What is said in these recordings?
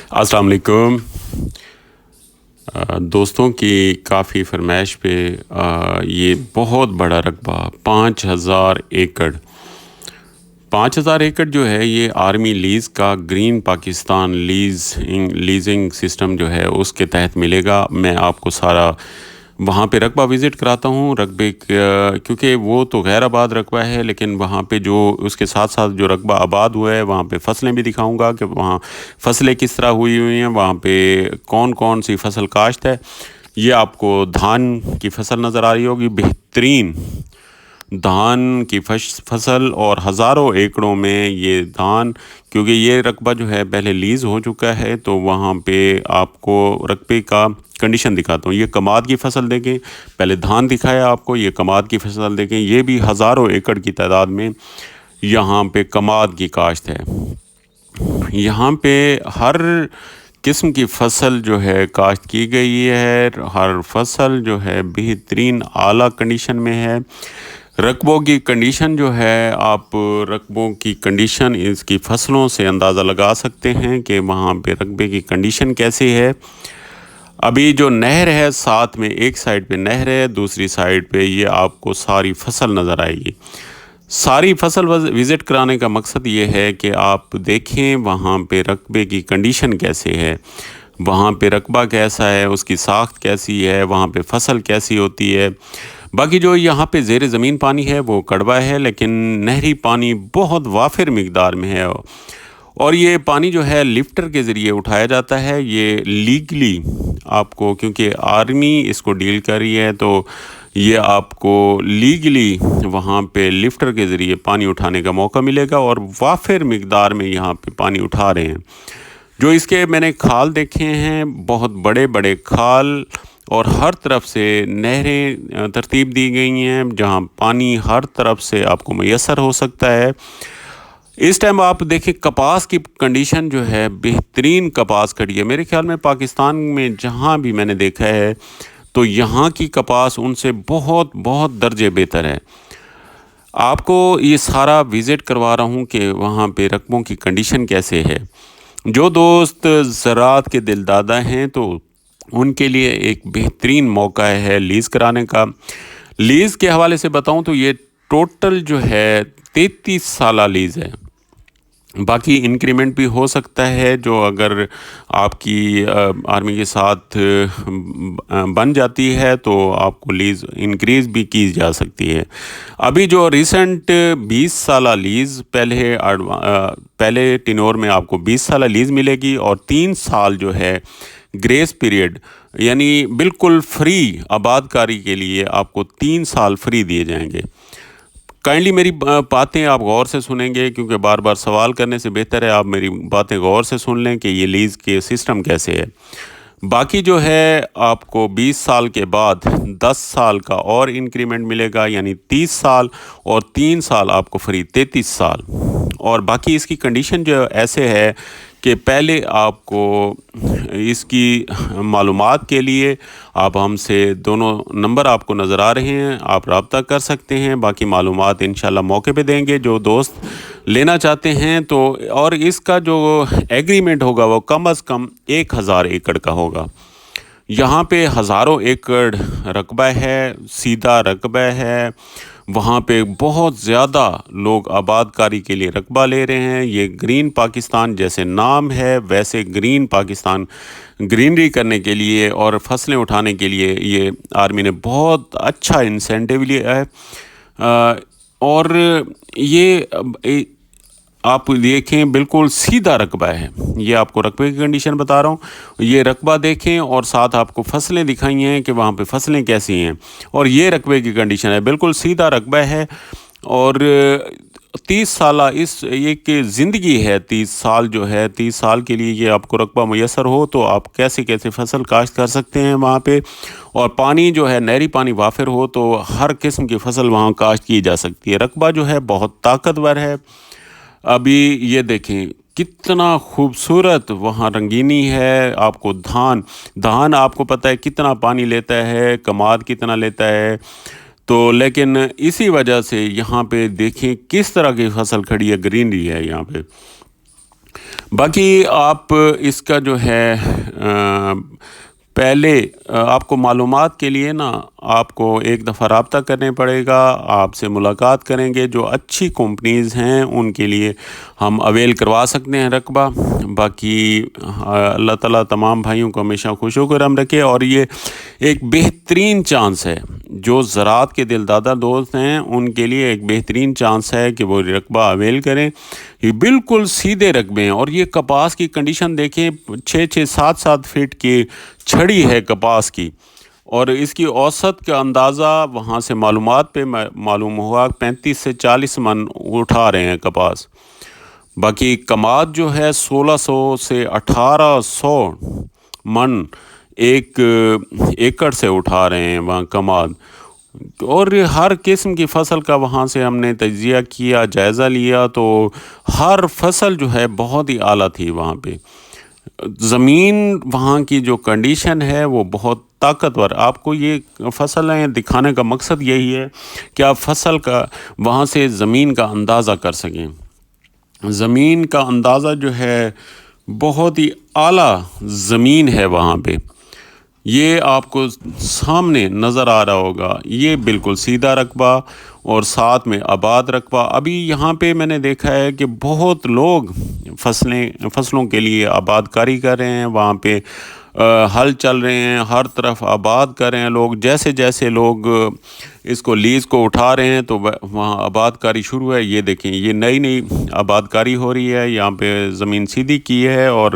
अस्सलाम वालेकुम। दोस्तों की काफ़ी फरमाइश पे ये बहुत बड़ा रकबा 5,000 एकड़ 5,000 एकड़ जो है ये आर्मी लीज़ का ग्रीन पाकिस्तान लीजिंग सिस्टम जो है उसके तहत मिलेगा। मैं आपको सारा वहाँ पे रकबा विज़िट कराता हूँ। क्योंकि वो तो गैर आबाद रकबा है, लेकिन वहाँ पे जो उसके साथ साथ जो रकबा आबाद हुआ है वहाँ पे फ़सलें भी दिखाऊंगा कि वहाँ फ़सलें किस तरह हुई हैं, वहाँ पे कौन कौन सी फसल काश्त है। ये आपको धान की फसल नज़र आ रही होगी, बेहतरीन धान की फसल, और हज़ारों एकड़ों में ये धान, क्योंकि ये रकबा जो है पहले लीज़ हो चुका है। तो वहाँ पे आपको रकबे का कंडीशन दिखाता हूँ। ये कमाद की फसल देखें, पहले धान दिखाया आपको, ये कमाद की फसल देखें, ये भी हज़ारों एकड़ की तादाद में यहाँ पे कमाद की काश्त है। यहाँ पे हर किस्म की फसल जो है काश्त की गई है, हर फसल जो है बेहतरीन आला कंडीशन में है। रकबों की कंडीशन जो है, आप रकबों की कंडीशन इसकी फसलों से अंदाज़ा लगा सकते हैं कि वहाँ पे रकबे की कंडीशन कैसी है। अभी जो नहर है, साथ में एक साइड पे नहर है, दूसरी साइड पे ये आपको सारी फसल नज़र आएगी। सारी फसल विज़िट कराने का मकसद ये है कि आप देखें वहाँ पे रकबे की कंडीशन कैसे है, वहाँ पे रकबा कैसा है, उसकी साख्त कैसी है, वहाँ पे फसल कैसी होती है। बाकी जो यहाँ पे ज़ेर ज़मीन पानी है वो कड़वा है, लेकिन नहरी पानी बहुत वाफिर मिकदार में है। और ये पानी जो है लिफ्टर के ज़रिए उठाया जाता है। ये लीगली आपको, क्योंकि आर्मी इसको डील कर रही है, तो ये आपको लीगली वहाँ पे लिफ्टर के ज़रिए पानी उठाने का मौका मिलेगा, और वाफिर मिकदार में यहाँ पे पानी उठा रहे हैं। जो इसके मैंने खाल देखे हैं, बहुत बड़े बड़े खाल, और हर तरफ से नहरें तरतीब दी गई हैं जहाँ पानी हर तरफ से आपको मैसर हो सकता है। इस टाइम आप देखें कपास की कंडीशन जो है, बेहतरीन कपास खड़ी है। मेरे ख्याल में पाकिस्तान में जहाँ भी मैंने देखा है, तो यहाँ की कपास उनसे बहुत बहुत दर्जे बेहतर है। आपको ये सारा विज़िट करवा रहा हूँ कि वहाँ पे रकबों की कंडीशन कैसे है। जो दोस्त ज़राअत के दिलदादा हैं, तो उनके लिए एक बेहतरीन मौका है लीज़ कराने का। लीज़ के हवाले से बताऊं तो ये टोटल जो है 33 साला लीज़ है। बाकी इंक्रीमेंट भी हो सकता है, जो अगर आपकी आर्मी के साथ बन जाती है तो आपको लीज़ इंक्रीज़ भी की जा सकती है। अभी जो रिसेंट 20 साला लीज़, पहले टिनोर में आपको 20 साला लीज़ मिलेगी, और 3 साल जो है ग्रेस पीरियड, यानी बिल्कुल फ्री आबादकारी के लिए आपको 3 साल फ्री दिए जाएंगे। काइंडली मेरी बातें आप गौर से सुनेंगे, क्योंकि बार बार सवाल करने से बेहतर है आप मेरी बातें गौर से सुन लें कि ये लीज़ के सिस्टम कैसे है। बाकी जो है आपको 20 साल के बाद 10 साल का और इंक्रीमेंट मिलेगा, यानी 30 साल, और 3 साल आपको फ्री, 33 साल। और बाकी इसकी कंडीशन जो ऐसे है कि पहले आपको इसकी मालूमात के लिए आप हमसे, दोनों नंबर आपको नज़र आ रहे हैं, आप रब्ता कर सकते हैं। बाकी मालूमात इंशाल्लाह मौके पे देंगे जो दोस्त लेना चाहते हैं। तो और इसका जो एग्रीमेंट होगा वो कम अज़ कम 1,000 एकड़ का होगा। यहाँ पे हज़ारों एकड़ रकबा है, सीधा रकबा है। वहाँ पे बहुत ज़्यादा लोग आबादकारी के लिए रकबा ले रहे हैं। ये ग्रीन पाकिस्तान जैसे नाम है, वैसे ग्रीन पाकिस्तान ग्रीनरी करने के लिए और फसलें उठाने के लिए ये आर्मी ने बहुत अच्छा इंसेंटिव लिया है। और ये आप देखें बिल्कुल सीधा रकबा है। ये आपको रकबे की कंडीशन बता रहा हूँ। ये रकबा देखें, और साथ आपको फसलें दिखाई हैं कि वहाँ पे फसलें कैसी हैं, और ये रकबे की कंडीशन है, बिल्कुल सीधा रकबा है। और 30 साल इस एक ज़िंदगी है। 30 साल जो है, 30 साल के लिए ये आपको रकबा मैसर हो तो आप कैसे कैसे फसल काश्त कर सकते हैं वहाँ पे। और पानी जो है नहरी पानी वाफिर हो तो हर किस्म की फसल वहाँ काश्त की जा सकती है। रकबा जो है बहुत ताकतवर है। अभी ये देखें कितना खूबसूरत वहाँ रंगीनी है। आपको धान आपको पता है कितना पानी लेता है, कमाद कितना लेता है। तो लेकिन इसी वजह से यहाँ पे देखें किस तरह की फसल खड़ी है, ग्रीनरी है यहाँ पे। باقی آپ اس کا جو ہے پہلے آپ کو معلومات کے لیے نا آپ کو ایک دفعہ رابطہ کرنے پڑے گا، آپ سے ملاقات کریں گے، جو اچھی کمپنیز ہیں ان کے لیے ہم اویل کروا سکتے ہیں رقبہ۔ باقی اللہ تعالیٰ تمام بھائیوں کو ہمیشہ خوش و خرم رکھے، اور یہ ایک بہترین چانس ہے، جو زراعت کے دل دادا دوست ہیں ان کے لیے ایک بہترین چانس ہے کہ وہ رقبہ اویل کریں۔ یہ بالکل سیدھے رقبے ہیں، اور یہ کپاس کی کنڈیشن دیکھیں، 6-7 فٹ کی چھڑی ہے کپاس کی، اور اس کی اوسط کا اندازہ وہاں سے معلومات پہ معلوم ہوا 35 سے 40 من اٹھا رہے ہیں کپاس۔ باقی کماد جو ہے 1600 سے 1800 من ایک ایکڑ سے اٹھا رہے ہیں وہاں کماد، اور ہر قسم کی فصل کا وہاں سے ہم نے تجزیہ کیا، جائزہ لیا، تو ہر فصل جو ہے بہت ہی اعلیٰ تھی وہاں پہ۔ زمین وہاں کی جو کنڈیشن ہے وہ بہت طاقتور۔ آپ کو یہ فصلیں دکھانے کا مقصد یہی ہے کہ آپ فصل کا وہاں سے زمین کا اندازہ کر سکیں۔ زمین کا اندازہ جو ہے بہت ہی اعلیٰ زمین ہے وہاں پہ، یہ آپ کو سامنے نظر آ رہا ہوگا۔ یہ بالکل سیدھا رقبہ اور ساتھ میں آباد رقبہ۔ ابھی یہاں پہ میں نے دیکھا ہے کہ بہت لوگ فصلوں کے لیے آباد کاری کر رہے ہیں، وہاں پہ ہل چل رہے ہیں، ہر طرف آباد کر رہے ہیں لوگ۔ جیسے جیسے لوگ اس کو لیز کو اٹھا رہے ہیں تو وہاں آباد کاری شروع ہے۔ یہ دیکھیں، یہ نئی آباد کاری ہو رہی ہے، یہاں پہ زمین سیدھی کی ہے، اور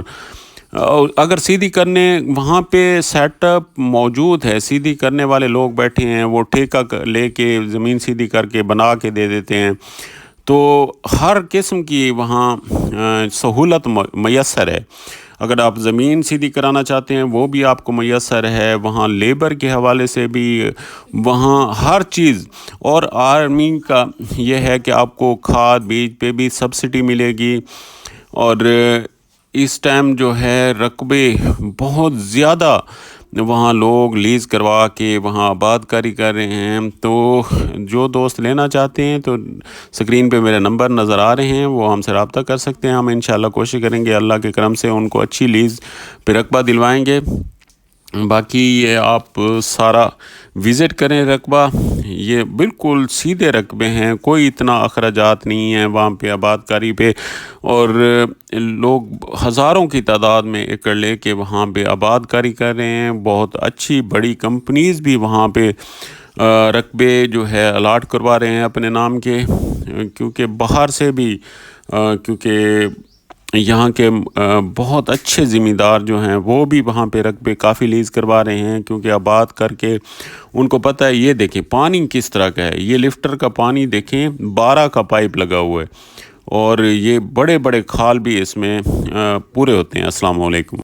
اگر سیدھی کرنے وہاں پہ سیٹ اپ موجود ہے، سیدھی کرنے والے لوگ بیٹھے ہیں، وہ ٹھیکہ لے کے زمین سیدھی کر کے بنا کے دے دیتے ہیں، تو ہر قسم کی وہاں سہولت میسر ہے۔ اگر آپ زمین سیدھی کرانا چاہتے ہیں وہ بھی آپ کو میسر ہے، وہاں لیبر کے حوالے سے بھی وہاں ہر چیز، اور آرمی کا یہ ہے کہ آپ کو کھاد بیج پہ بھی سبسڈی ملے گی، اور اس ٹائم جو ہے رقبے بہت زیادہ وہاں لوگ لیز کروا کے وہاں آباد کاری کر رہے ہیں۔ تو جو دوست لینا چاہتے ہیں تو سکرین پہ میرے نمبر نظر آ رہے ہیں، وہ ہم سے رابطہ کر سکتے ہیں۔ ہم انشاءاللہ کوشش کریں گے اللہ کے کرم سے ان کو اچھی لیز پہ رقبہ دلوائیں گے۔ باقی یہ آپ سارا وزٹ کریں رقبہ، یہ بالکل سیدھے رقبے ہیں، کوئی اتنا اخراجات نہیں ہیں وہاں پہ آباد کاری پہ، اور لوگ ہزاروں کی تعداد میں ایکڑ لے کے وہاں پہ آباد کاری کر رہے ہیں۔ بہت اچھی بڑی کمپنیز بھی وہاں پہ رقبے جو ہے الاٹ کروا رہے ہیں اپنے نام کے، کیونکہ باہر سے بھی کیونکہ یہاں کے بہت اچھے زمیندار جو ہیں وہ بھی وہاں پہ رقبے کافی لیز کروا رہے ہیں، کیونکہ آباد کر کے ان کو پتہ ہے۔ یہ دیکھیں پانی کس طرح کا ہے، یہ لفٹر کا پانی دیکھیں، 12 کا پائپ لگا ہوا ہے، اور یہ بڑے بڑے کھال بھی اس میں پورے ہوتے ہیں۔ السلام علیکم۔